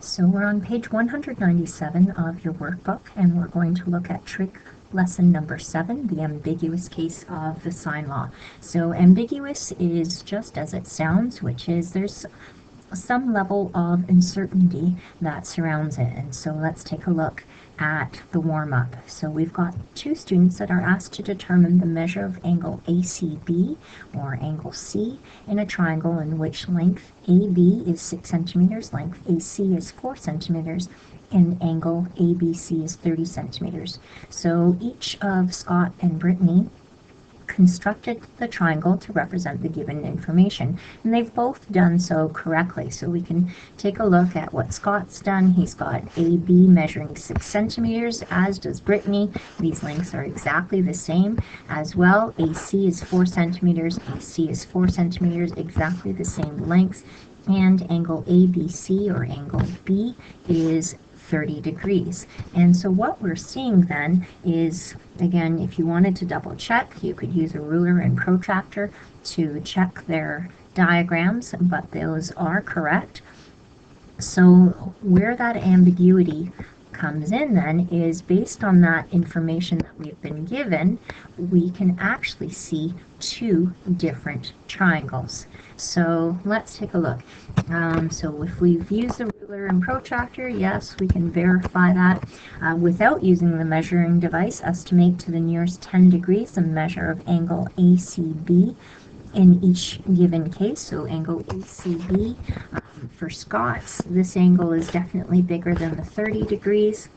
So we're on page 197 of your workbook, and we're going to look at trig lesson number 7, the ambiguous case of the sine law. So ambiguous is just as it sounds, which is there's some level of uncertainty that surrounds it. And so let's take a look at the warm-up. So we've got two students that are asked to determine the measure of angle ACB, or angle C, in a triangle in which length AB is 6 centimeters, length AC is 4 centimeters, and angle ABC is 30 centimeters. So each of Scott and Brittany constructed the triangle to represent the given information, and they've both done so correctly. So we can take a look at what Scott's done. He's got AB measuring 6 centimeters, as does Brittany. These lengths are exactly the same as well. AC is 4 centimeters, AC is 4 centimeters, exactly the same lengths, and angle ABC, or angle B, is 30 degrees. And so what we're seeing then is, again, if you wanted to double check, you could use a ruler and protractor to check their diagrams, but those are correct. So where that ambiguity comes in then is, based on that information that we've been given, we can actually see two different triangles. So let's take a look. So if we've used the ruler and protractor, yes, we can verify that. Without using the measuring device, estimate to the nearest 10 degrees the measure of angle ACB in each given case. So angle ACB, for Scott's, this angle is definitely bigger than the 30 degrees.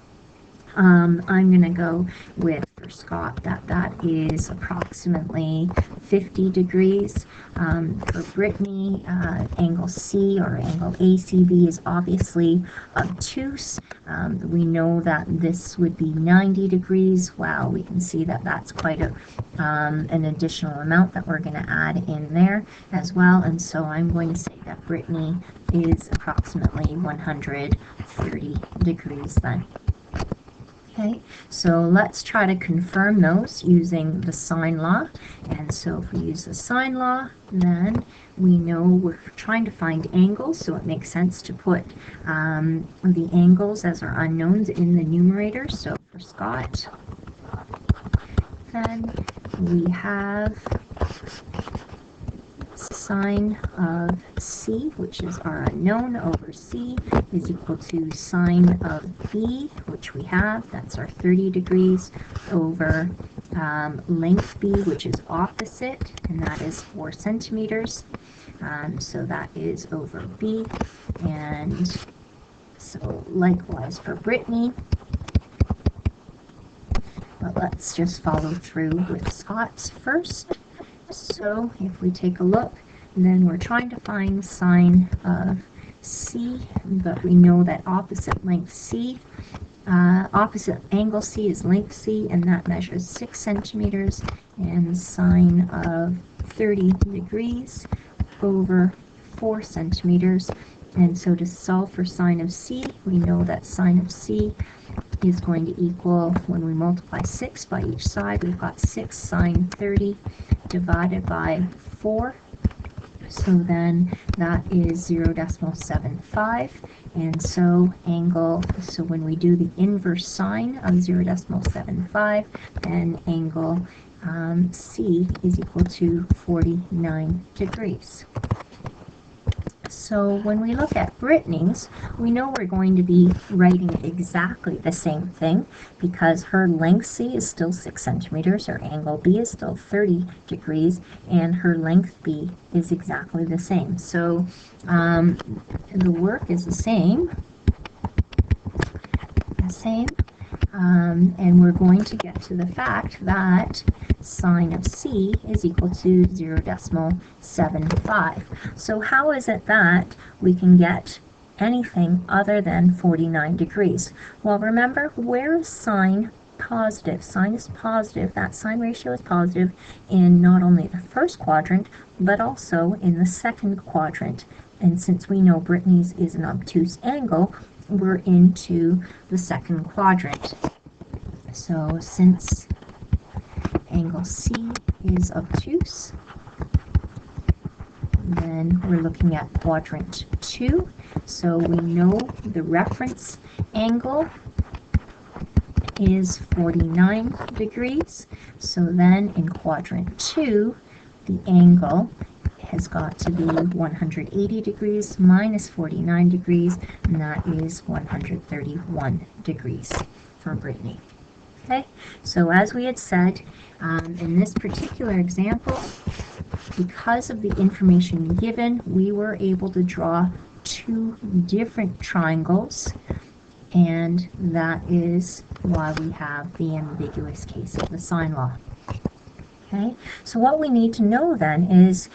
I'm going to go with, for Scott, that is approximately 50 degrees. For Brittany, angle C, or angle ACB, is obviously obtuse. We know that this would be 90 degrees. Wow, we can see that that's quite an additional amount that we're going to add in there as well. And so I'm going to say that Brittany is approximately 130 degrees then. Okay, so let's try to confirm those using the sine law. And so if we use the sine law, then we know we're trying to find angles, so it makes sense to put the angles as our unknowns in the numerator. So for Scott, then we have sine of C, which is our unknown, over C, is equal to sine of B, which we have, that's our 30 degrees, over length B, which is opposite, and that is 4 centimeters. So that is over B. And so likewise for Brittany. But let's just follow through with Scott's first. So if we take a look, then we're trying to find sine of C, but we know that opposite length C, opposite angle C is length C, and that measures 6 centimeters, and sine of 30 degrees over 4 centimeters. And so to solve for sine of C, we know that sine of C is going to equal, when we multiply 6 by each side, we've got 6 sine 30 divided by 4. So then that is 0.75. And so so when we do the inverse sine of 0.75, then angle C is equal to 49 degrees. So when we look at Brittany's, we know we're going to be writing exactly the same thing, because her length C is still 6 centimeters, her angle B is still 30 degrees, and her length B is exactly the same. So the work is the same, and we're going to get to the fact that sine of C is equal to 0.75. So how is it that we can get anything other than 49 degrees? Well, remember, where is sine positive? Sine is positive, that sine ratio is positive in not only the first quadrant, but also in the second quadrant. And since we know Brittany's is an obtuse angle, we're into the second quadrant. So since angle C is obtuse, then we're looking at quadrant 2. So we know the reference angle is 49 degrees. So then in quadrant 2, the angle has got to be 180 degrees minus 49 degrees, and that is 131 degrees for Brittany. Okay, so as we had said, in this particular example, because of the information given, we were able to draw two different triangles, and that is why we have the ambiguous case of the sine law. Okay, so what we need to know then is,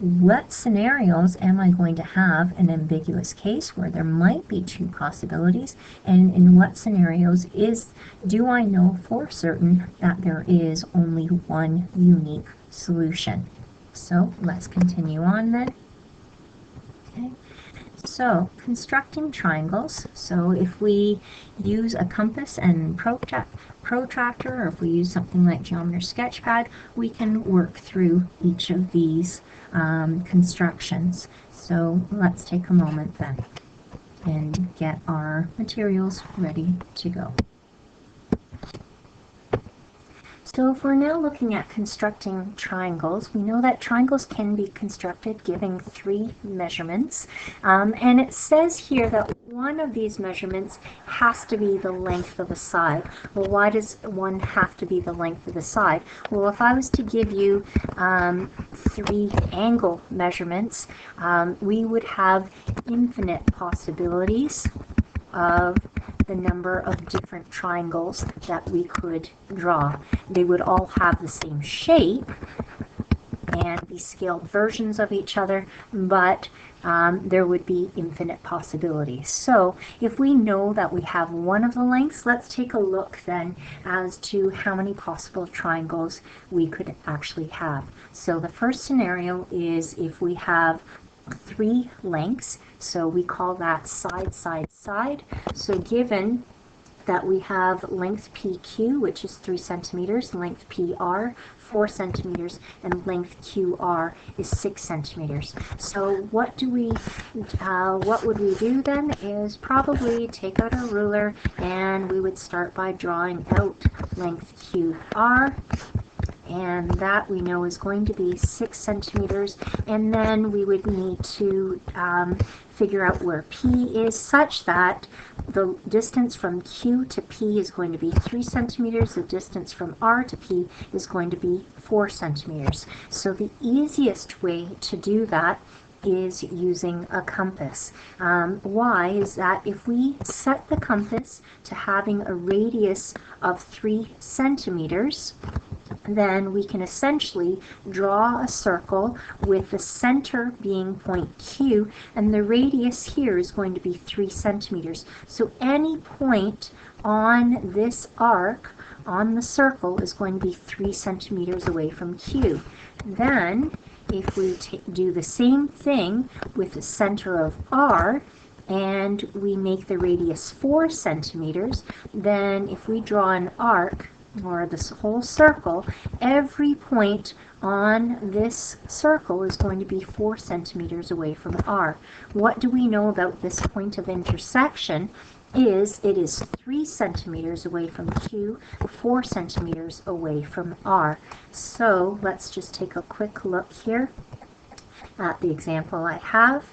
what scenarios am I going to have an ambiguous case where there might be two possibilities, and in what scenarios do I know for certain that there is only one unique solution? So let's continue on then. Okay. So constructing triangles. So if we use a compass and protractor, or if we use something like Geometer's Sketchpad, we can work through each of these constructions. So let's take a moment then and get our materials ready to go. So if we're now looking at constructing triangles, we know that triangles can be constructed giving 3 measurements. And it says here that one of these measurements has to be the length of a side. Well, why does one have to be the length of the side? Well, if I was to give you 3 angle measurements, we would have infinite possibilities of the number of different triangles that we could draw. They would all have the same shape and be scaled versions of each other, but there would be infinite possibilities. So if we know that we have one of the lengths, let's take a look then as to how many possible triangles we could actually have. So the first scenario is if we have 3 lengths, so we call that side, side, side. So given that we have length PQ, which is 3 centimeters, length PR, 4 centimeters, and length QR is 6 centimeters. So what would we do then is probably take out a ruler, and we would start by drawing out length QR. And that we know is going to be 6 centimeters, and then we would need to figure out where P is, such that the distance from Q to P is going to be 3 centimeters, the distance from R to P is going to be 4 centimeters. So the easiest way to do that is using a compass. Why is that if we set the compass to having a radius of 3 centimeters, then we can essentially draw a circle with the center being point Q, and the radius here is going to be 3 centimeters. So any point on this arc on the circle is going to be 3 centimeters away from Q. Then if we do the same thing with the center of R, and we make the radius 4 centimeters, then if we draw an arc, or this whole circle, every point on this circle is going to be 4 centimeters away from R. What do we know about this point of intersection? It is 3 centimeters away from Q, 4 centimeters away from R. So let's just take a quick look here at the example I have.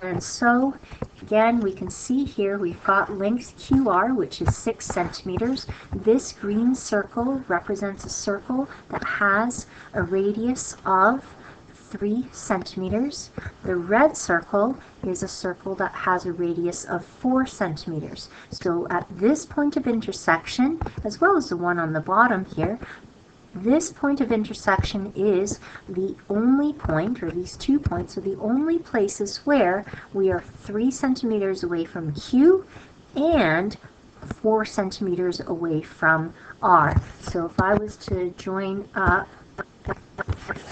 And so, again, we can see here we've got length QR, which is 6 centimeters. This green circle represents a circle that has a radius of 3 centimeters. The red circle is a circle that has a radius of 4 centimeters. So at this point of intersection, as well as the one on the bottom here, this point of intersection is the only point, or these 2 points are the only places where we are 3 centimeters away from Q and 4 centimeters away from R. So if I was to join up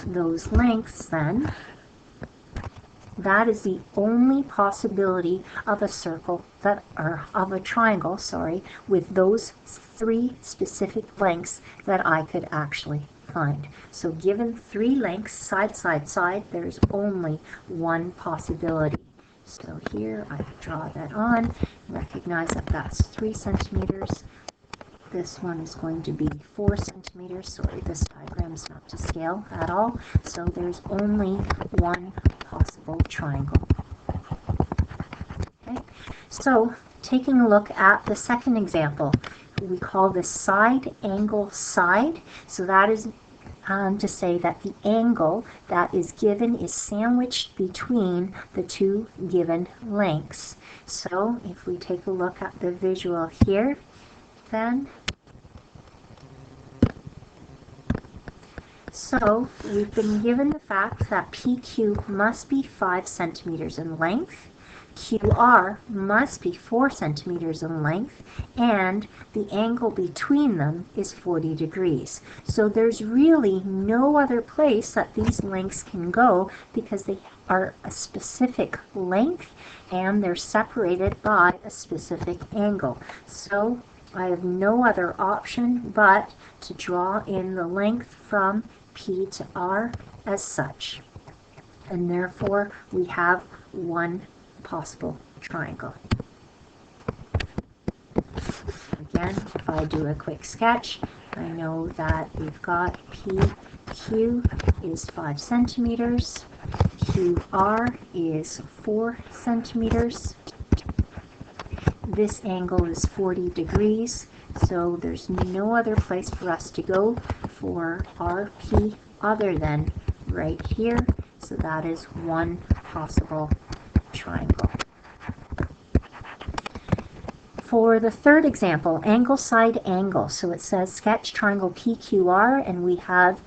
those lengths, then that is the only possibility of a circle or of a triangle, with those 3 specific lengths that I could actually find. So given three lengths, side, side, side, there's only one possibility. So here I draw that on, recognize that that's 3 centimeters. This one is going to be 4 centimeters. Sorry, this diagram is not to scale at all. So there's only one possible triangle. Okay, so taking a look at the second example, we call this side angle side. So that is to say that the angle that is given is sandwiched between the two given lengths. So if we take a look at the visual here, then so we've been given the fact that PQ must be 5 centimeters in length, QR must be 4 centimeters in length, and the angle between them is 40 degrees. So there's really no other place that these lengths can go because they are a specific length and they're separated by a specific angle. So I have no other option but to draw in the length from P to R as such. And therefore we have one possible triangle. Again, if I do a quick sketch, I know that we've got PQ is 5 centimeters, QR is 4 centimeters. This angle is 40 degrees, so there's no other place for us to go for RP other than right here. So that is one possible triangle. For the third example, angle side angle. So it says sketch triangle PQR, and we have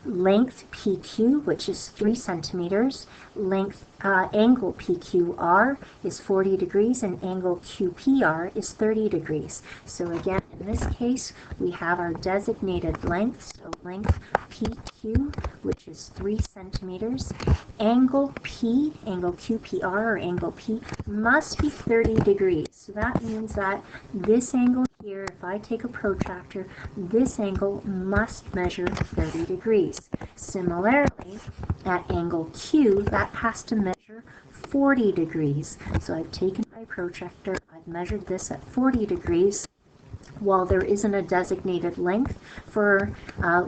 length PQ, which is 3 centimeters, length angle PQR is 40 degrees, and angle QPR is 30 degrees. So again, in this case, we have our designated length, so length PQ, which is 3 centimeters. Angle P, angle QPR or angle P, must be 30 degrees. So that means that this angle here, if I take a protractor, this angle must measure 30 degrees. Similarly, at angle Q, that has to measure 40 degrees. So I've taken my protractor, I've measured this at 40 degrees. While there isn't a designated length for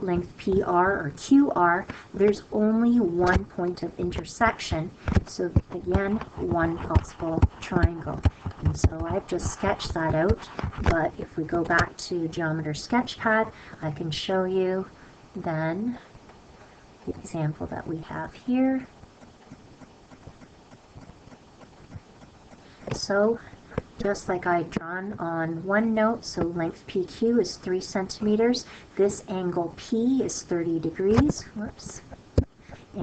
length PR or QR, there's only one point of intersection. So again, one possible triangle. And so I've just sketched that out, but if we go back to Geometer Sketchpad, I can show you then the example that we have here. So just like I had drawn on one note, so length PQ is 3 centimeters, this angle P is 30 degrees, whoops,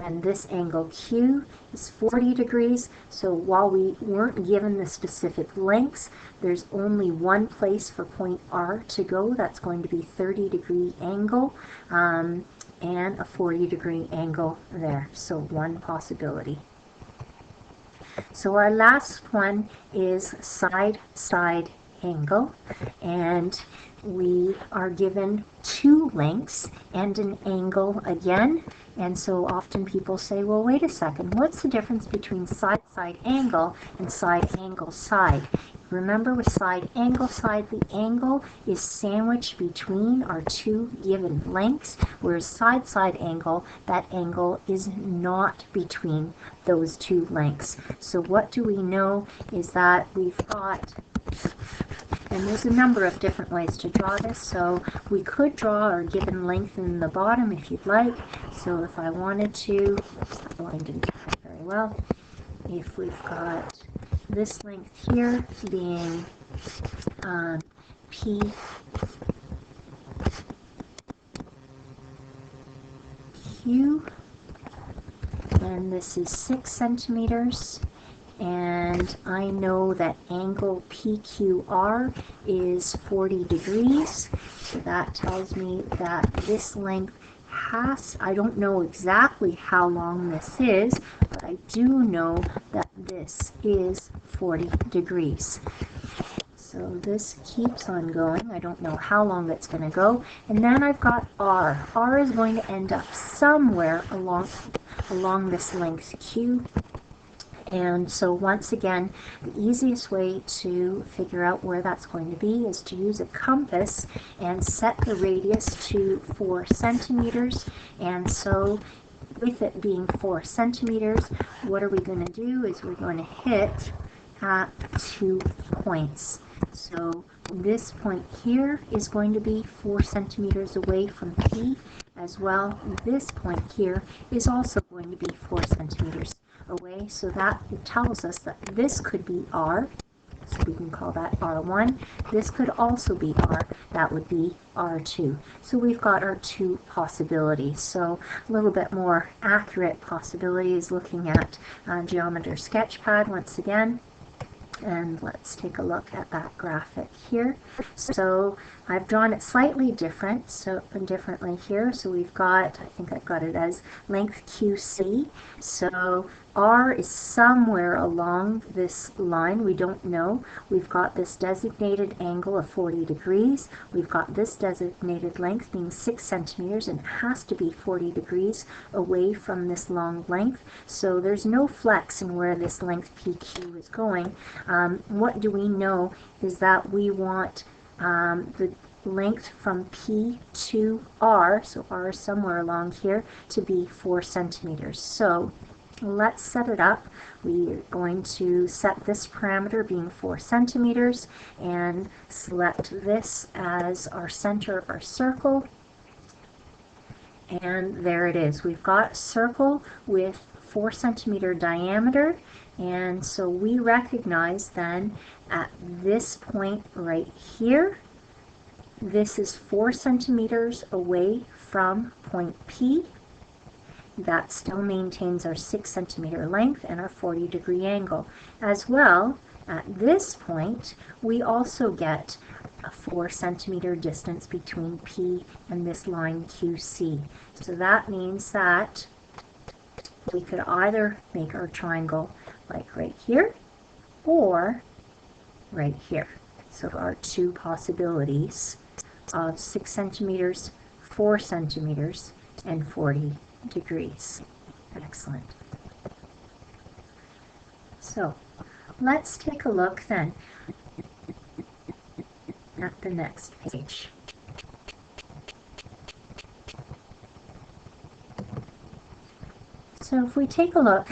and this angle Q is 40 degrees. So while we weren't given the specific lengths, there's only one place for point R to go. That's going to be 30-degree angle and a 40-degree angle there. So one possibility. So our last one is side-side angle, and we are given two lengths and an angle again. And so often people say, well, wait a second, what's the difference between side-side angle and side angle side? Remember, with side angle side, the angle is sandwiched between our two given lengths, whereas side angle, that angle is not between those two lengths. So what do we know is that we've got, and there's a number of different ways to draw this, so we could draw our given length in the bottom if you'd like. So if I wanted to, that line didn't fit very well, if we've got this length here being PQ, and this is 6 centimeters, and I know that angle PQR is 40 degrees, so that tells me that this length has, I don't know exactly how long this is, but I do know that this is 40 degrees. So this keeps on going. I don't know how long it's going to go. And then I've got R. R is going to end up somewhere along this length Q. And so once again, the easiest way to figure out where that's going to be is to use a compass and set the radius to 4 centimeters. And so with it being 4 centimeters, what are we going to do is we're going to hit at 2 points. So this point here is going to be 4 centimeters away from P as well. This point here is also going to be 4 centimeters away. So that tells us that this could be R. So we can call that R1. This could also be R. That would be R2. So we've got our 2 possibilities. So a little bit more accurate possibilities looking at Geometer Sketchpad once again. And let's take a look at that graphic here. So I've drawn it slightly differently here. So we've got, I think I've got it as length QC. So R is somewhere along this line. We don't know. We've got this designated angle of 40 degrees. We've got this designated length being 6 centimeters, and it has to be 40 degrees away from this long length. So there's no flex in where this length PQ is going. What do we know is that we want the length from P to R, so R is somewhere along here, to be 4 centimeters. So let's set it up. We are going to set this parameter being 4 centimeters and select this as our center of our circle. And there it is. We've got a circle with 4 centimeter diameter. And so we recognize then at this point right here, this is 4 centimeters away from point P. That still maintains our 6 centimeter length and our 40 degree angle. As well, at this point, we also get a 4 centimeter distance between P and this line QC. So that means that we could either make our triangle like right here or right here. So our 2 possibilities of 6 centimeters, 4 centimeters, and 40 degrees. Excellent. So let's take a look then at the next page. So if we take a look,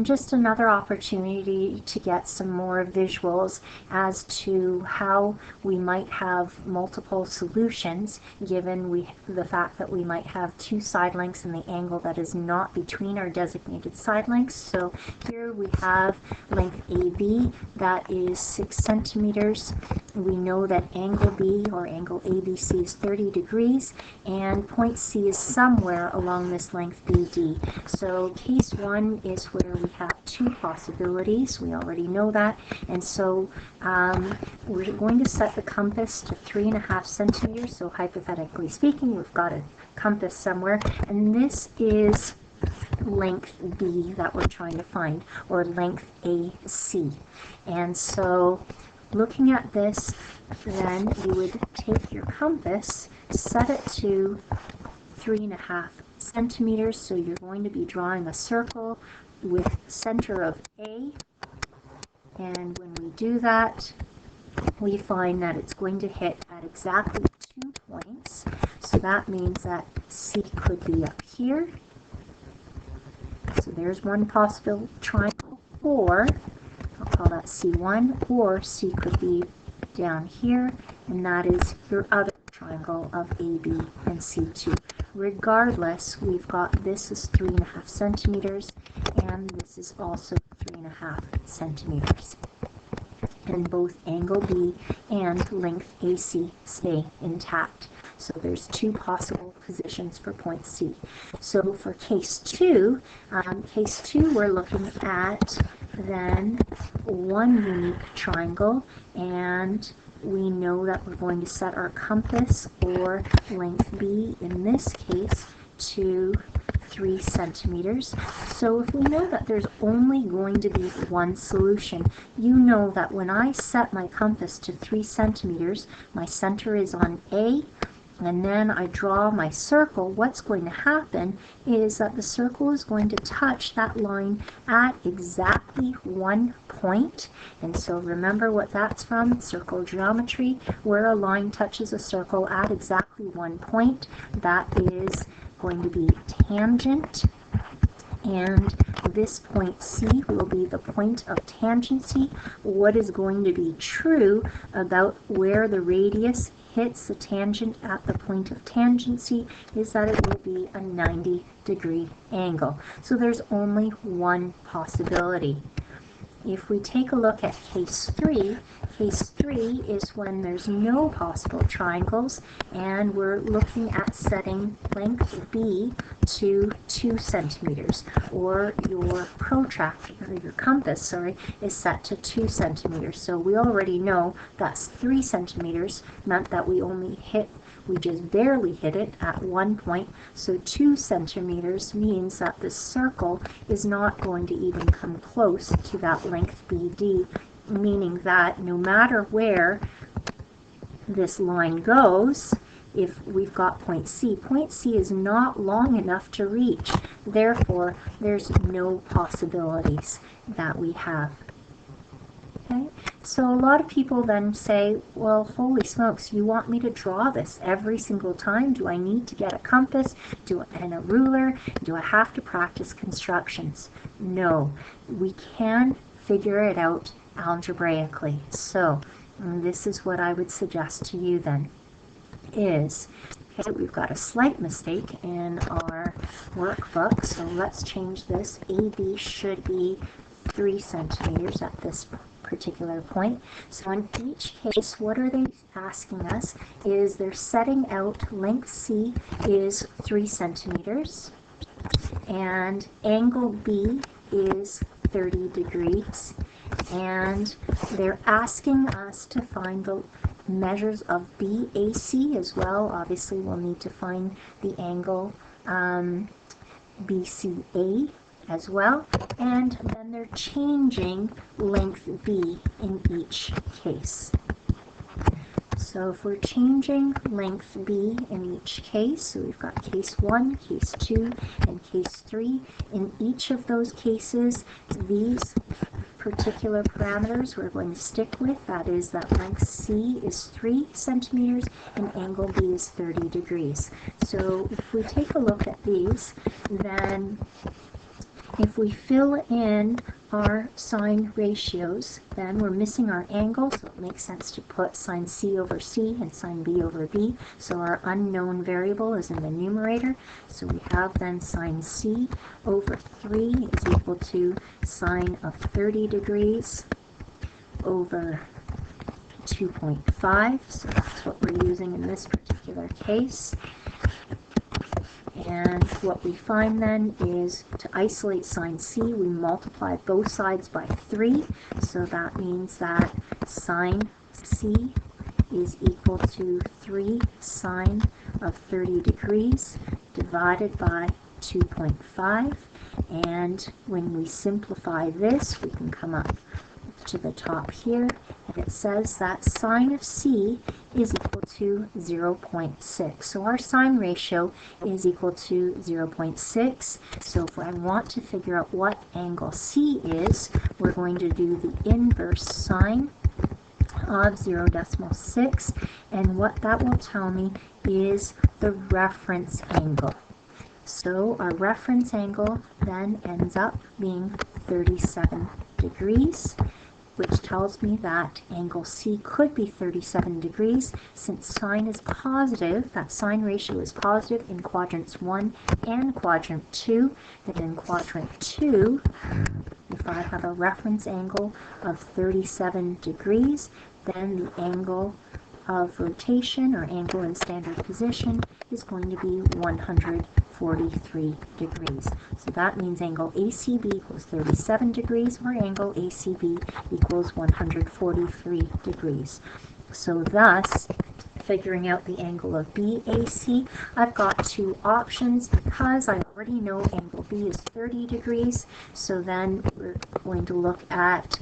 just another opportunity to get some more visuals as to how we might have multiple solutions given the fact that we might have 2 side lengths and the angle that is not between our designated side lengths. So here we have length AB, that is 6 centimeters. We know that angle B, or angle ABC, is 30 degrees, and point C is somewhere along this length BD. So case 1 is where we have 2 possibilities. We already know that. And so we're going to set the compass to 3.5 centimeters. So hypothetically speaking, we've got a compass somewhere. And this is length B that we're trying to find, or length AC. And so looking at this, then you would take your compass, set it to 3.5 centimeters. So you're going to be drawing a circle with center of A. And when we do that, we find that it's going to hit at exactly 2 points. So that means that C could be up here. So there's one possible triangle, or I'll call that C1, or C could be down here, and that is your other triangle of AB and C2. Regardless, we've got this is 3.5 centimeters, and this is also 3.5 centimeters. And both angle B and length AC stay intact. So there's 2 possible positions for point C. So for case 2, we're looking at then one unique triangle, and we know that we're going to set our compass, or length B in this case, to 3 centimeters. So if we know that there's only going to be one solution, you know that when I set my compass to 3 centimeters, my center is on A, and then I draw my circle. What's going to happen is that the circle is going to touch that line at exactly 1 point. And so remember what that's from, circle geometry, where a line touches a circle at exactly 1 point. That is going to be tangent. And this point C will be the point of tangency. What is going to be true about where the radius hits the tangent at the point of tangency is that it will be a 90-degree angle. So there's only one possibility. If we take a look at case 3 is when there's no possible triangles, and we're looking at setting length B to 2 centimeters, or your protractor, or your compass, sorry, is set to 2 centimeters. So we already know that's 3 centimeters meant that we just barely hit it at 1 point. So 2 centimeters means that the circle is not going to even come close to that length BD, meaning that no matter where this line goes, if we've got point C is not long enough to reach. Therefore, there's no possibilities that we have. Okay, so a lot of people then say, well, holy smokes, you want me to draw this every single time? Do I need to get a compass and a ruler? Do I have to practice constructions? No, we can figure it out algebraically. So this is what I would suggest to you then is, okay, we've got a slight mistake in our workbook, so let's change this. AB should be 3 centimeters at this particular point. So in each case, what are they asking us is they're setting out length C is 3 centimeters and angle B is 30 degrees, and they're asking us to find the measures of BAC as well. Obviously we'll need to find the angle BCA as well, and then they're changing length B in each case. So if we're changing length B in each case, so we've got case 1, case 2, and case 3. In each of those cases, these particular parameters we're going to stick with. That is that length C is 3 centimeters and angle B is 30 degrees. So if we take a look at these, then if we fill in our sine ratios, then we're missing our angle, so it makes sense to put sine C over C and sine B over B. So our unknown variable is in the numerator. So we have then sine C over 3 is equal to sine of 30 degrees over 2.5. So that's what we're using in this particular case. And what we find then is to isolate sine C, we multiply both sides by 3. So that means that sine C is equal to 3 sine of 30 degrees divided by 2.5. And when we simplify this, we can come up to the top here, and it says that sine of C is equal to 0.6. So our sine ratio is equal to 0.6. So if I want to figure out what angle C is, we're going to do the inverse sine of 0.6, and what that will tell me is the reference angle. So our reference angle then ends up being 37 degrees, which tells me that angle C could be 37 degrees since sine is positive, that sine ratio is positive in quadrants 1 and quadrant 2. And in quadrant 2, if I have a reference angle of 37 degrees, then the angle of rotation, or angle in standard position, is going to be 143 degrees. So that means angle ACB equals 37 degrees, or angle ACB equals 143 degrees. So thus, figuring out the angle of BAC, I've got two options because I already know angle B is 30 degrees. So then we're going to look at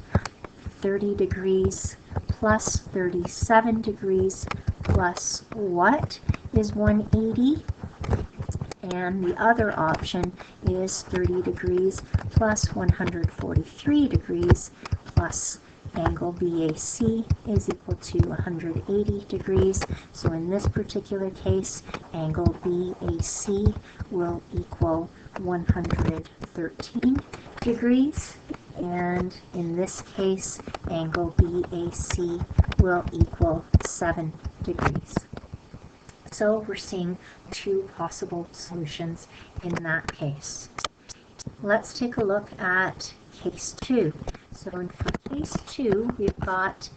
30 degrees plus 37 degrees plus what is 180? And the other option is 30 degrees plus 143 degrees plus angle BAC is equal to 180 degrees. So in this particular case, angle BAC will equal 113 degrees. And in this case, angle BAC will equal 7 degrees. So we're seeing two possible solutions in that case. Let's take a look at case 2. So for case 2, we've got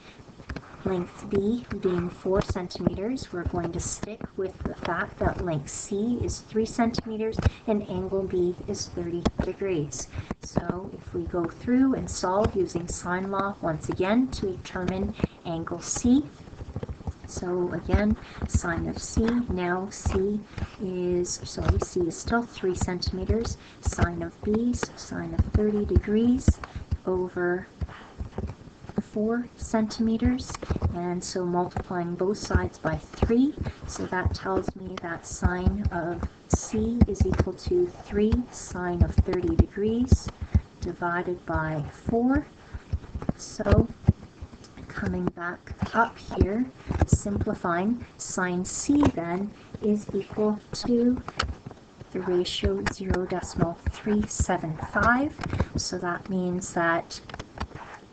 length B being 4 centimeters. We're going to stick with the fact that length C is 3 centimeters and angle B is 30 degrees. So if we go through and solve using sine law once again to determine angle C. So again, sine of C, now C is still 3 centimeters. Sine of B, so sine of 30 degrees over 4 centimeters, and so multiplying both sides by 3, so that tells me that sine of C is equal to 3 sine of 30 degrees divided by 4. So coming back up here, simplifying, sine C then is equal to the ratio 0.375, so that means that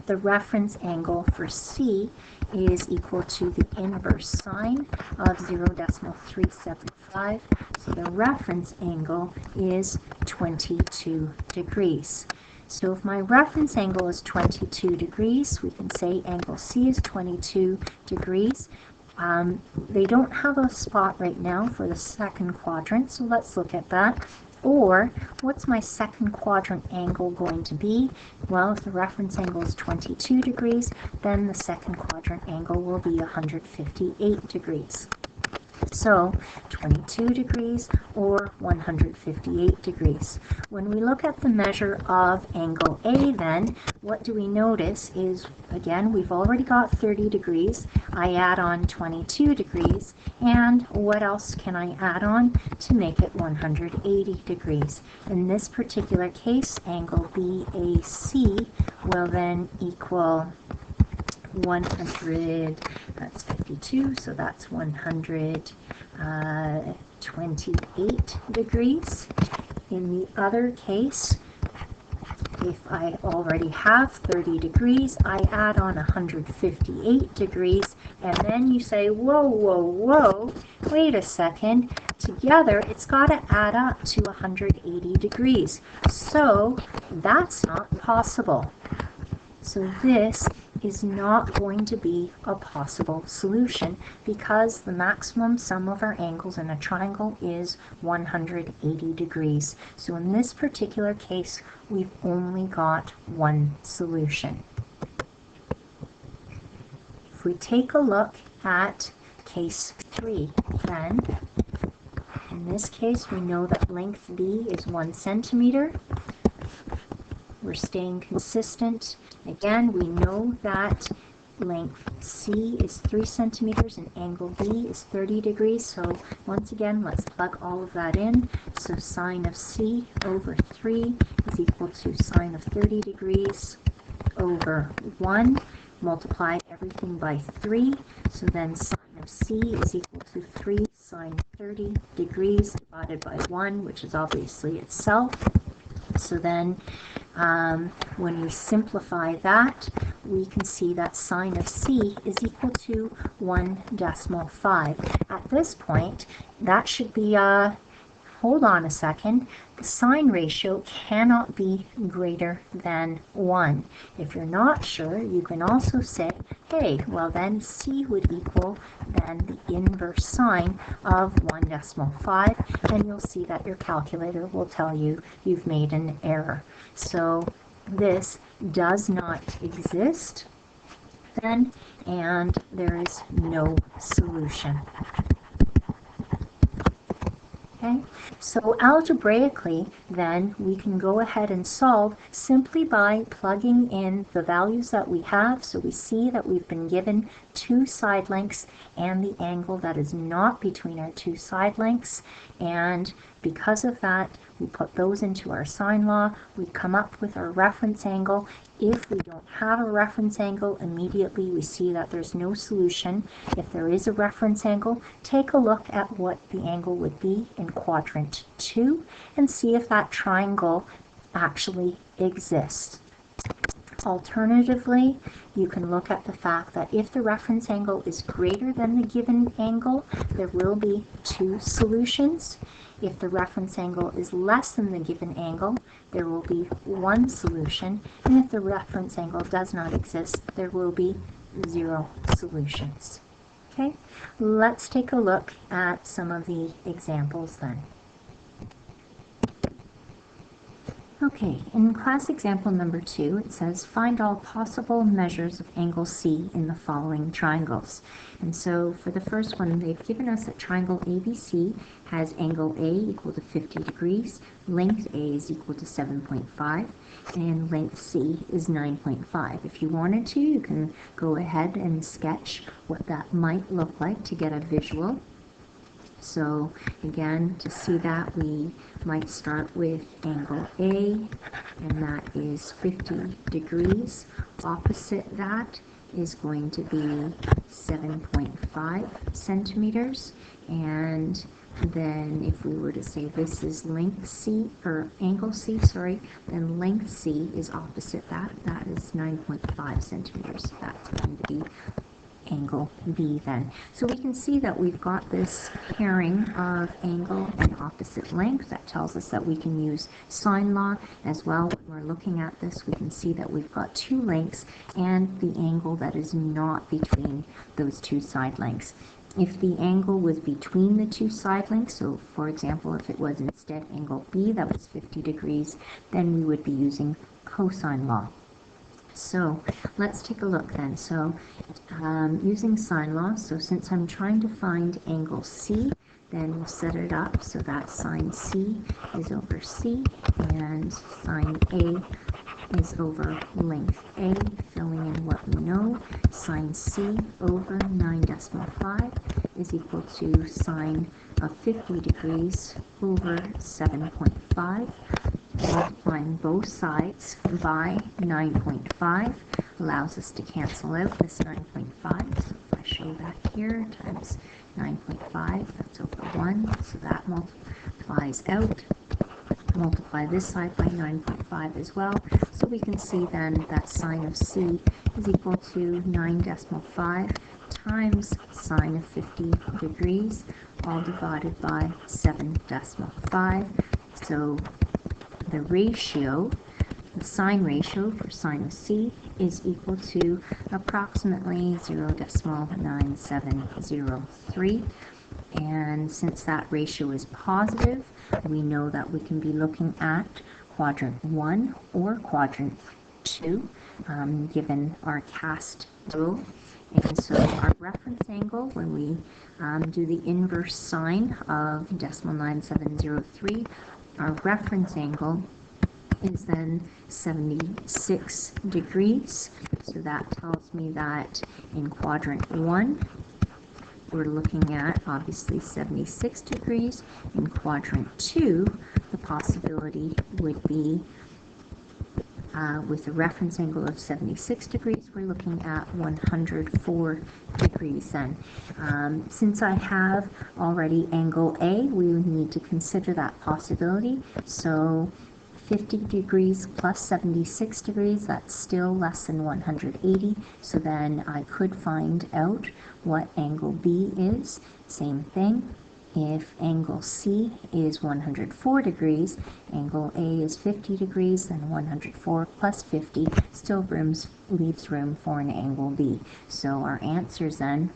the reference angle for C is equal to the inverse sine of 0.375, so the reference angle is 22 degrees. So if my reference angle is 22 degrees, we can say angle C is 22 degrees. They don't have a spot right now for the second quadrant, so let's look at that. Or, what's my second quadrant angle going to be? Well, if the reference angle is 22 degrees, then the second quadrant angle will be 158 degrees. So 22 degrees or 158 degrees. When we look at the measure of angle A then, what do we notice is, again, we've already got 30 degrees. I add on 22 degrees, and what else can I add on to make it 180 degrees? In this particular case, angle BAC will then equal 100, that's 52, so that's 128 degrees. In the other case, if I already have 30 degrees, I add on 158 degrees, and then you say, whoa, whoa, whoa, wait a second, together it's got to add up to 180 degrees. So that's not possible. So this is not going to be a possible solution because the maximum sum of our angles in a triangle is 180 degrees. So in this particular case, we've only got one solution. If we take a look at case 3, then in this case we know that length B is 1 centimeter. We're staying consistent. Again, we know that length C is 3 centimeters and angle B is 30 degrees. So once again, let's plug all of that in. So sine of C over 3 is equal to sine of 30 degrees over 1. Multiply everything by 3. So then sine of C is equal to 3 sine 30 degrees divided by 1, which is obviously itself. So then when we simplify that, we can see that sine of C is equal to 1.5. At this point, that should be hold on a second, the sine ratio cannot be greater than 1. If you're not sure, you can also say, hey, well then C would equal then the inverse sine of 1.5, and you'll see that your calculator will tell you you've made an error. So this does not exist. then, and there is no solution. Okay, so algebraically, then, we can go ahead and solve simply by plugging in the values that we have. So we see that we've been given two side lengths and the angle that is not between our two side lengths. And because of that, we put those into our sine law. We come up with our reference angle. If we don't have a reference angle, immediately we see that there's no solution. If there is a reference angle, take a look at what the angle would be in quadrant 2 and see if that triangle actually exists. Alternatively, you can look at the fact that if the reference angle is greater than the given angle, there will be two solutions. If the reference angle is less than the given angle, there will be one solution. And if the reference angle does not exist, there will be 0 solutions. Okay, let's take a look at some of the examples then. Okay, in class example number 2, it says find all possible measures of angle C in the following triangles. And so for the first one, they've given us that triangle ABC has angle A equal to 50 degrees, length A is equal to 7.5, and length C is 9.5. If you wanted to, you can go ahead and sketch what that might look like to get a visual. So again, to see that, we might start with angle A, and that is 50 degrees. Opposite that is going to be 7.5 centimeters. And then if we were to say this is length C, or angle C, sorry, then length C is opposite that. That is 9.5 centimeters. That's going to be angle B then. So we can see that we've got this pairing of angle and opposite length. That tells us that we can use sine law as well. When we're looking at this, we can see that we've got two lengths and the angle that is not between those two side lengths. If the angle was between the two side lengths, so for example, if it was instead angle B that was 50 degrees, then we would be using cosine law. So let's take a look then. So using sine law, so since I'm trying to find angle C, then we'll set it up so that sine C is over C and sine A is over length A, filling in what we know. Sine C over 9.5 is equal to sine of 50 degrees over 7.5. Multiplying both sides by 9.5 allows us to cancel out this 9.5. So if I show that here, times 9.5, that's over 1. So that multiplies out. Multiply this side by 9.5 as well. So we can see then that sine of C is equal to 9.5 times sine of 50 degrees, all divided by 7.5. So the ratio, the sine ratio for sine of C is equal to approximately 0.9703. And since that ratio is positive, we know that we can be looking at quadrant 1 or quadrant 2, given our cast rule. And so our reference angle, when we do the inverse sine of 0.9703, our reference angle is then 76 degrees. So that tells me that in quadrant 1, we're looking at obviously 76 degrees. In quadrant 2, the possibility would be with a reference angle of 76 degrees, we're looking at 104 degrees then. Since I have already angle A, we would need to consider that possibility. So 50 degrees plus 76 degrees, that's still less than 180. So then I could find out what angle B is. Same thing. If angle C is 104 degrees, angle A is 50 degrees, then 104 plus 50 still leaves room for an angle B. So our answers then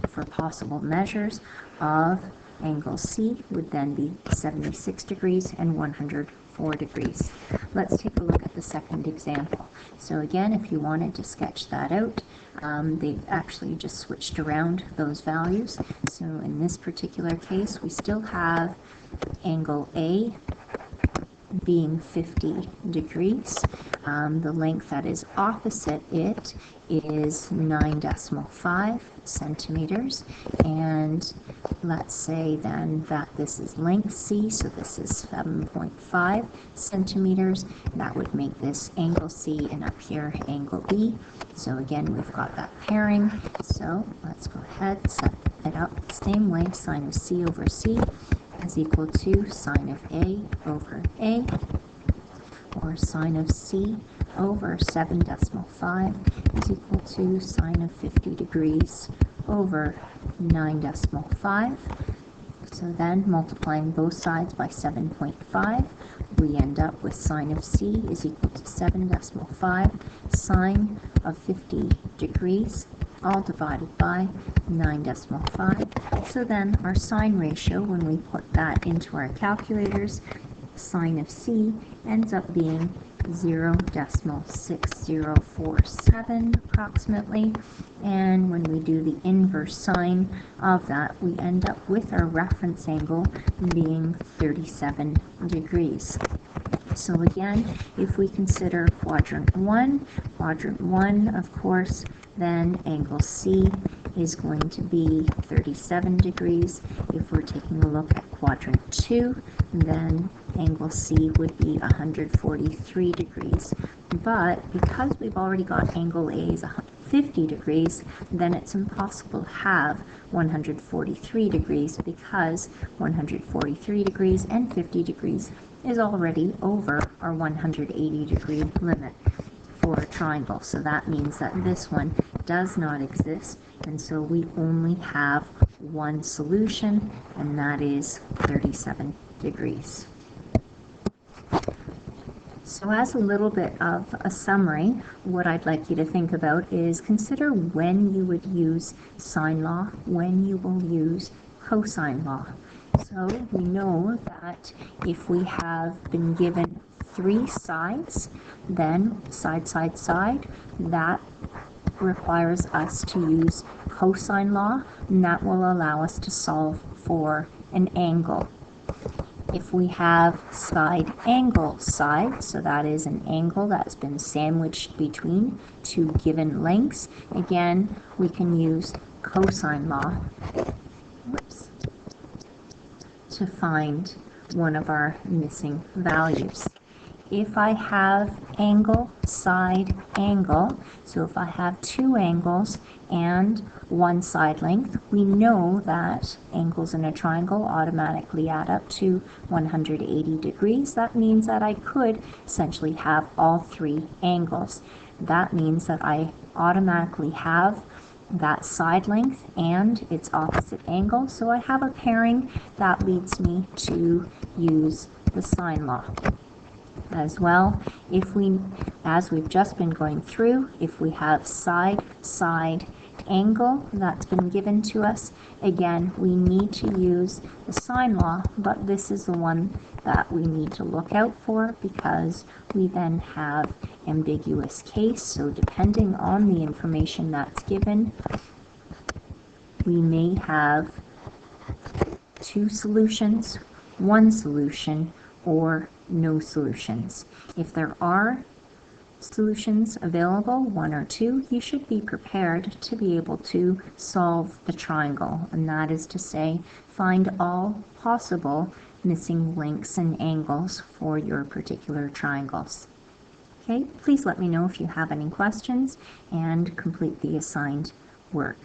for possible measures of angle C would then be 76 degrees and 104 4 degrees. Let's take a look at the second example. So again, if you wanted to sketch that out, they've actually just switched around those values. So in this particular case, we still have angle A being 50 degrees. The length that is opposite it is 9.5 centimeters, and let's say then that this is length C, so this is 7.5 centimeters. That would make this angle C, and up here angle B. So again, we've got that pairing. So let's go ahead, set it up the same way. Sine of C over C is equal to sine of A over A, or sine of C over 7.5 is equal to sine of 50 degrees over 9.5. So then multiplying both sides by 7.5, we end up with sine of C is equal to 7.5 sine of 50 degrees, all divided by 9.5. So then our sine ratio, when we put that into our calculators, sine of C ends up being 0.6047 approximately, and when we do the inverse sine of that, we end up with our reference angle being 37 degrees. So again, if we consider quadrant 1, of course, then angle C is going to be 37 degrees. If we're taking a look at quadrant 2, then angle C would be 143 degrees. But because we've already got angle A is 50 degrees, then it's impossible to have 143 degrees, because 143 degrees and 50 degrees is already over our 180 degree limit for a triangle. So that means that this one does not exist, and so we only have one solution, and that is 37 degrees. So as a little bit of a summary, what I'd like you to think about is consider when you would use sine law, when you will use cosine law. So we know that if we have been given 3 sides, then side, side, side, that requires us to use cosine law, and that will allow us to solve for an angle. If we have side angle side, so that is an angle that's been sandwiched between 2 given lengths, again, we can use cosine law to find one of our missing values. If I have angle, side, angle, so if I have 2 angles and 1 side length, we know that angles in a triangle automatically add up to 180 degrees. That means that I could essentially have all 3 angles. That means that I automatically have that side length and its opposite angle, so I have a pairing that leads me to use the sine law. As well, if we, as we've just been going through, if we have side, side, angle that's been given to us, again, we need to use the sine law, but this is the one that we need to look out for, because we then have ambiguous case. So depending on the information that's given, we may have 2 solutions, 1 solution, or no solutions. If there are solutions available, 1 or 2, you should be prepared to be able to solve the triangle, and that is to say, find all possible missing lengths and angles for your particular triangles. Okay, please let me know if you have any questions and complete the assigned work.